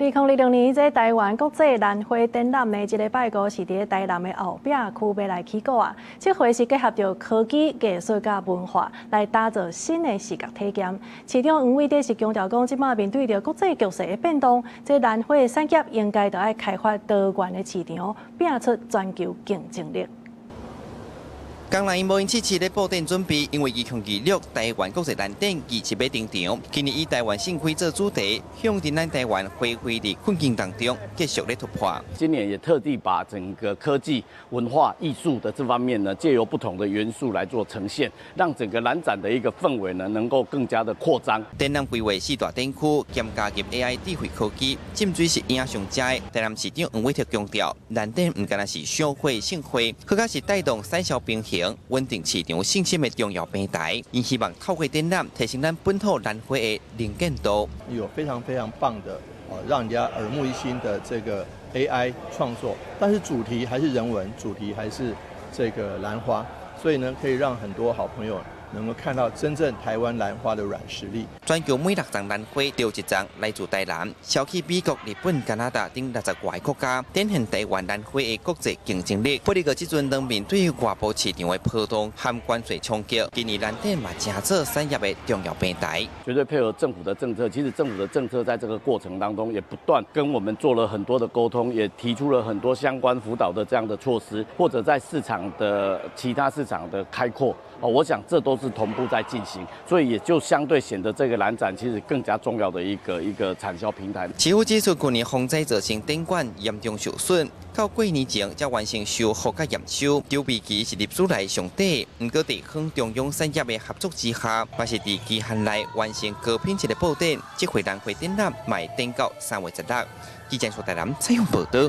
2026年，这台湾国际兰花展览的一个拜五是伫台南的后壁区要来起过啊。这回是结合着科技、艺术甲文化来打造新的视觉体验。市长黄伟德是强调讲，即马面对着国际局势的变动，这兰花的产业应该要爱开发多元的市场，拼出全球竞争力。 江南无因此次咧布展准备，因为2026台湾国际兰展27要登场。今年以台湾盛会做主题，向伫咱台湾花卉的困境当中继续咧突破。今年也特地把整个科技、文化、艺术的这方面呢，借由不同的元素来做呈现，让整个兰展的一个氛围呢，能够更加的扩张。展览规划4大展区，兼加入 AI 智慧科技，浸水是影上佳。台南市长黄伟哲强调，兰展唔单单是小会盛会，更加是带动产销平衡。 稳定市场信心的重要平台，因希望透过展览提升咱本土兰花的能见度。有非常棒的让人家耳目一新的这个 AI 创作，但是主题还是人文，主题还是这个兰花，所以呢，可以让很多好朋友 能够看到真正台湾兰花的软实力。全球每6丛兰花就有1丛来自台南，销去美国、日本、加拿大等60外国家，展现台湾兰花的国际竞争力。不过，即阵当面对外部市场的波动和关税冲击，今年兰展嘛正做产业的重要平台。绝对配合政府的政策，其实政府的政策在这个过程当中也不断跟我们做了很多的沟通，也提出了很多相关辅导的这样的措施，或者在市场的其他市场的开阔。 我想这都是同步在进行，所以也就相对显得这个兰展其实更加重要的一个产销平台。市府指出，去年风灾造成展馆严重受损，到过年前才完成修复甲验收，筹备期是历史来上短。不过，地方中央产业的合作之下，也是伫期限内完成高品质的布展。这回兰花展览卖展到3月16日。记者苏台南采访报道。